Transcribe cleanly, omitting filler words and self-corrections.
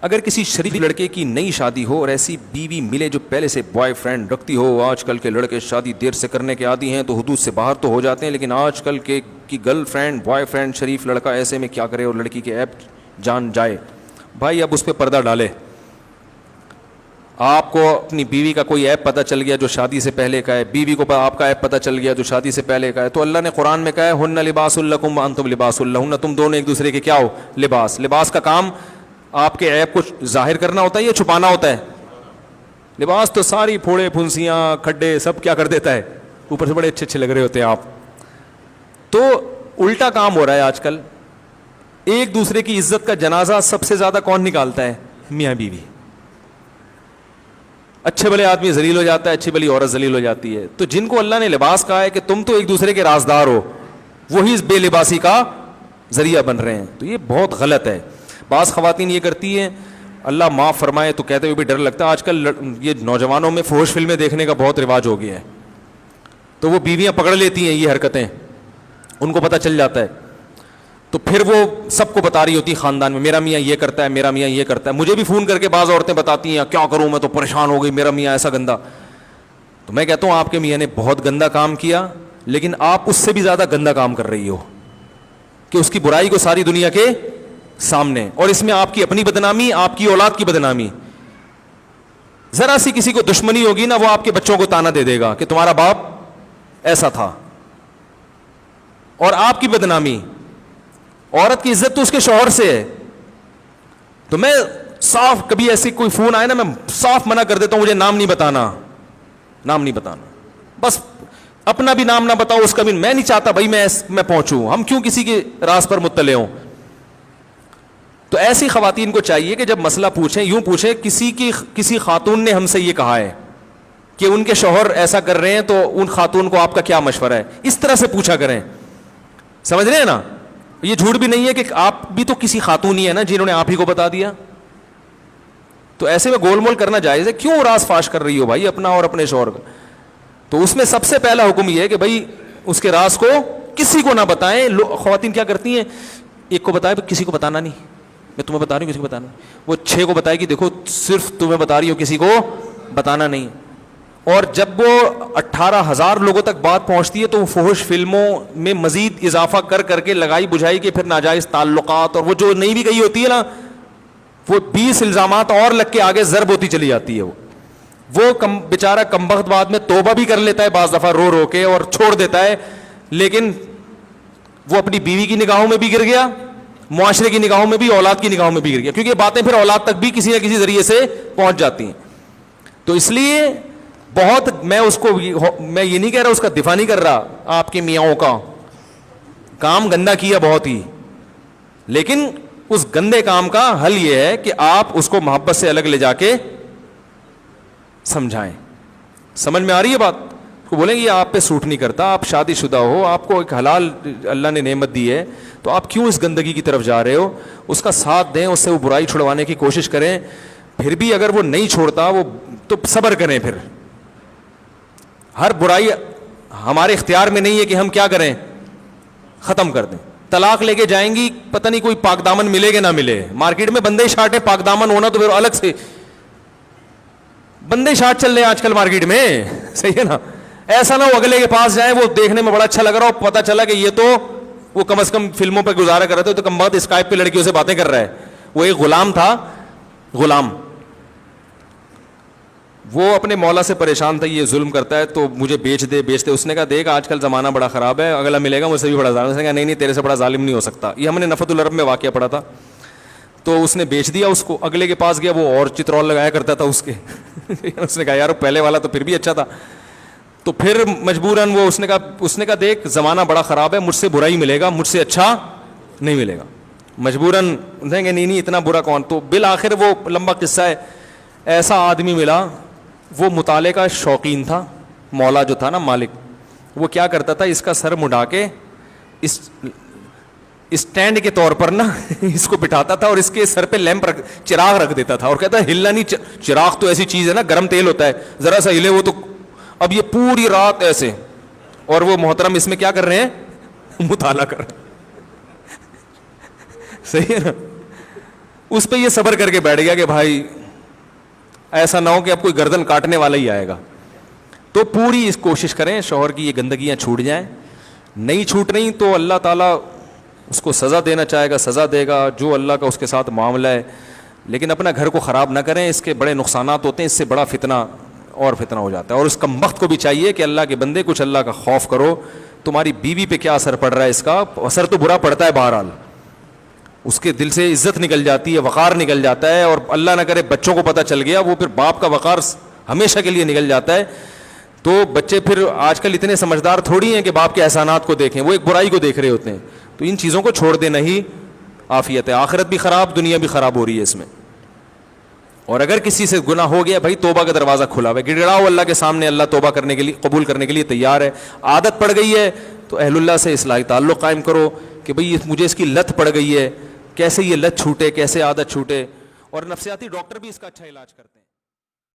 اگر کسی شریف لڑکے کی نئی شادی ہو اور ایسی بیوی ملے جو پہلے سے بوائے فرینڈ رکھتی ہو. آج کل کے لڑکے شادی دیر سے کرنے کے عادی ہیں تو حدود سے باہر تو ہو جاتے ہیں, لیکن آج کل کی گرل فرینڈ بوائے فرینڈ شریف لڑکا ایسے میں کیا کرے اور لڑکی کے ایپ جان جائے؟ بھائی اب اس پہ پردہ ڈالے. آپ کو اپنی بیوی کا کوئی ایپ پتہ چل گیا جو شادی سے پہلے کا ہے, بیوی کو آپ کا ایپ پتہ چل گیا جو شادی سے پہلے کا ہے, تو اللہ نے قرآن میں کہا ہے ہن لباس لکم وانتم لباس لہن, تم دونوں ایک دوسرے کے کیا ہو؟ لباس. لباس کا کام آپ کے ایپ کو ظاہر کرنا ہوتا ہے یا چھپانا ہوتا ہے؟ لباس تو ساری پھوڑے پھنسیاں کھڈے سب کیا کر دیتا ہے, اوپر سے بڑے اچھے اچھے لگ رہے ہوتے ہیں آپ. تو الٹا کام ہو رہا ہے آج کل. ایک دوسرے کی عزت کا جنازہ سب سے زیادہ کون نکالتا ہے؟ میاں بیوی. اچھے بھلے آدمی ذلیل ہو جاتا ہے, اچھی بھلی عورت ذلیل ہو جاتی ہے. تو جن کو اللہ نے لباس کہا ہے کہ تم تو ایک دوسرے کے رازدار ہو, وہی اس بے لباسی کا ذریعہ بن رہے ہیں. تو یہ بہت غلط ہے. بعض خواتین یہ کرتی ہیں, اللہ معاف فرمائے تو کہتے ہوئے بھی ڈر لگتا ہے, آج کل یہ نوجوانوں میں فحش فلمیں دیکھنے کا بہت رواج ہو گیا ہے, تو وہ بیویاں پکڑ لیتی ہیں یہ حرکتیں, ان کو پتہ چل جاتا ہے, تو پھر وہ سب کو بتا رہی ہوتی خاندان میں میرا میاں یہ کرتا ہے, میرا میاں یہ کرتا ہے. مجھے بھی فون کر کے بعض عورتیں بتاتی ہیں کیا کروں میں تو پریشان ہو گئی, میرا میاں ایسا گندا. تو میں کہتا ہوں آپ کے میاں نے بہت گندا کام کیا, لیکن آپ اس سے بھی زیادہ گندا کام کر رہی ہو کہ اس کی برائی کو ساری دنیا کے سامنے, اور اس میں آپ کی اپنی بدنامی, آپ کی اولاد کی بدنامی. ذرا سی کسی کو دشمنی ہوگی نا, وہ آپ کے بچوں کو تانا دے دے گا کہ تمہارا باپ ایسا تھا, اور آپ کی بدنامی. عورت کی عزت تو اس کے شوہر سے ہے. تو میں صاف کبھی ایسی کوئی فون آئے نا, میں صاف منع کر دیتا ہوں, مجھے نام نہیں بتانا, نام نہیں بتانا, بس اپنا بھی نام نہ بتاؤ, اس کا بھی. میں نہیں چاہتا بھائی میں پہنچوں, ہم کیوں کسی کے راز پر مطلع ہوں. تو ایسی خواتین کو چاہیے کہ جب مسئلہ پوچھیں یوں پوچھیں, کسی خاتون نے ہم سے یہ کہا ہے کہ ان کے شوہر ایسا کر رہے ہیں, تو ان خاتون کو آپ کا کیا مشورہ ہے, اس طرح سے پوچھا کریں. سمجھ رہے ہیں نا؟ یہ جھوٹ بھی نہیں ہے کہ آپ بھی تو کسی خاتون ہی ہے نا جنہوں نے آپ ہی کو بتا دیا. تو ایسے میں گول مول کرنا جائز ہے. کیوں راز فاش کر رہی ہو بھائی اپنا اور اپنے شوہر کا؟ تو اس میں سب سے پہلا حکم یہ ہے کہ بھائی اس کے راز کو کسی کو نہ بتائیں. خواتین کیا کرتی ہیں, ایک کو بتائے کسی کو بتانا نہیں, میں تمہیں بتا رہی ہوں کسی کو بتانا نہیں. وہ 6 کو بتائے کہ دیکھو صرف تمہیں بتا رہی ہو, کسی کو بتانا نہیں. اور جب وہ 18,000 لوگوں تک بات پہنچتی ہے تو وہ فحش فلموں میں مزید اضافہ کر کے لگائی بجھائی کے پھر ناجائز تعلقات, اور وہ جو نہیں بھی گئی ہوتی ہے نا, وہ 20 الزامات اور لگ کے آگے ضرب ہوتی چلی جاتی ہے. وہ بیچارہ کمبخت بعد میں توبہ بھی کر لیتا ہے بعض دفعہ رو رو کے اور چھوڑ دیتا ہے, لیکن وہ اپنی بیوی کی نگاہوں میں بھی گر گیا, معاشرے کی نگاہوں میں بھی, اولاد کی نگاہوں میں بھی گر گیا, کیونکہ یہ باتیں پھر اولاد تک بھی کسی نہ کسی ذریعے سے پہنچ جاتی ہیں. تو اس لیے بہت میں یہ نہیں کہہ رہا, اس کا دفاع نہیں کر رہا, آپ کے میاں کا کام گندا کیا بہت ہی, لیکن اس گندے کام کا حل یہ ہے کہ آپ اس کو محبت سے الگ لے جا کے سمجھائیں. سمجھ میں آ رہی ہے بات؟ کو بولیں گے یہ آپ پہ سوٹ نہیں کرتا, آپ شادی شدہ ہو, آپ کو ایک حلال اللہ نے نعمت دی ہے, تو آپ کیوں اس گندگی کی طرف جا رہے ہو؟ اس کا ساتھ دیں, اس سے وہ برائی چھڑوانے کی کوشش کریں. پھر بھی اگر وہ نہیں چھوڑتا وہ تو صبر کریں. پھر ہر برائی ہمارے اختیار میں نہیں ہے کہ ہم کیا کریں, ختم کر دیں. طلاق لے کے جائیں گی, پتہ نہیں کوئی پاک دامن ملے گا نہ ملے. مارکیٹ میں بندے شارٹ ہے, پاک دامن ہونا تو پھر الگ سے. بندے شارٹ چل رہے ہیں آج کل مارکیٹ میں, صحیح ہے نا؟ ایسا نہ ہو اگلے کے پاس جائیں, وہ دیکھنے میں بڑا اچھا لگ رہا ہو, پتہ چلا کہ یہ تو وہ کم از کم فلموں پہ گزارا کر رہے تھے, تو کم بات اسکائپ پہ لڑکیوں سے باتیں کر رہا ہے. وہ ایک غلام تھا, غلام, وہ اپنے مولا سے پریشان تھا, یہ ظلم کرتا ہے تو مجھے بیچ دے. اس نے کہا دیکھ آج کل زمانہ بڑا خراب ہے, اگلا ملے گا مجھ سے بھی بڑا ظالم. اس نے کہا نہیں تیرے سے بڑا ظالم نہیں ہو سکتا. یہ ہم نے نفت العرب میں واقعہ پڑھا تھا. تو اس نے بیچ دیا اس کو. اگلے کے پاس گیا, وہ اور چترول لگایا کرتا تھا اس کے. اس نے کہا یار پہلے والا تو پھر بھی اچھا تھا. تو پھر مجبوراً وہ اس نے کہا دیکھ زمانہ بڑا خراب ہے, مجھ سے برا ہی ملے گا, مجھ سے اچھا نہیں ملے گا. مجبوراً کہیں گے نہیں اتنا برا کون. تو بالآخر وہ لمبا قصہ ہے, ایسا آدمی ملا, وہ مطالعے کا شوقین تھا. مولا جو تھا نا مالک, وہ کیا کرتا تھا, اس کا سر مڈا کے اس اسٹینڈ کے طور پر نا اس کو بٹھاتا تھا, اور اس کے سر پہ لیمپ چراغ رکھ دیتا تھا, اور کہتا ہے ہلنا نہیں. چراغ تو ایسی چیز ہے نا, گرم تیل ہوتا ہے, ذرا سا ہلے وہ تو. اب یہ پوری رات ایسے, اور وہ محترم اس میں کیا کر رہے ہیں, مطالعہ کر رہے ہیں. صحیح ہے نا؟ اس پہ یہ صبر کر کے بیٹھ گیا کہ بھائی ایسا نہ ہو کہ اب کوئی گردن کاٹنے والا ہی آئے گا. تو پوری اس کوشش کریں شوہر کی یہ گندگیاں چھوٹ جائیں. نہیں چھوٹ رہی تو اللہ تعالیٰ اس کو سزا دینا چاہے گا, سزا دے گا, جو اللہ کا اس کے ساتھ معاملہ ہے. لیکن اپنا گھر کو خراب نہ کریں, اس کے بڑے نقصانات ہوتے ہیں, اس سے بڑا فتنہ اور فتنہ ہو جاتا ہے. اور اس کمبخت کو بھی چاہیے کہ اللہ کے بندے کچھ اللہ کا خوف کرو. تمہاری بیوی پہ کیا اثر پڑ رہا ہے, اس کا اثر تو برا پڑتا ہے بہرحال, اس کے دل سے عزت نکل جاتی ہے, وقار نکل جاتا ہے, اور اللہ نہ کرے بچوں کو پتہ چل گیا, وہ پھر باپ کا وقار ہمیشہ کے لیے نکل جاتا ہے. تو بچے پھر آج کل اتنے سمجھدار تھوڑی ہیں کہ باپ کے احسانات کو دیکھیں, وہ ایک برائی کو دیکھ رہے ہوتے ہیں. تو ان چیزوں کو چھوڑ دینا ہی عافیت ہے. آخرت بھی خراب, دنیا بھی خراب ہو رہی ہے اس میں. اور اگر کسی سے گناہ ہو گیا, بھائی توبہ کا دروازہ کھلا ہوا ہے, گڑگڑاؤ اللہ کے سامنے, اللہ توبہ کرنے کے لیے, قبول کرنے کے لیے تیار ہے. عادت پڑ گئی ہے تو اہل اللہ سے اصلاحی تعلق قائم کرو کہ بھئی مجھے اس کی لت پڑ گئی ہے, کیسے یہ لت چھوٹے, کیسے عادت چھوٹے. اور نفسیاتی ڈاکٹر بھی اس کا اچھا علاج کرتے ہیں.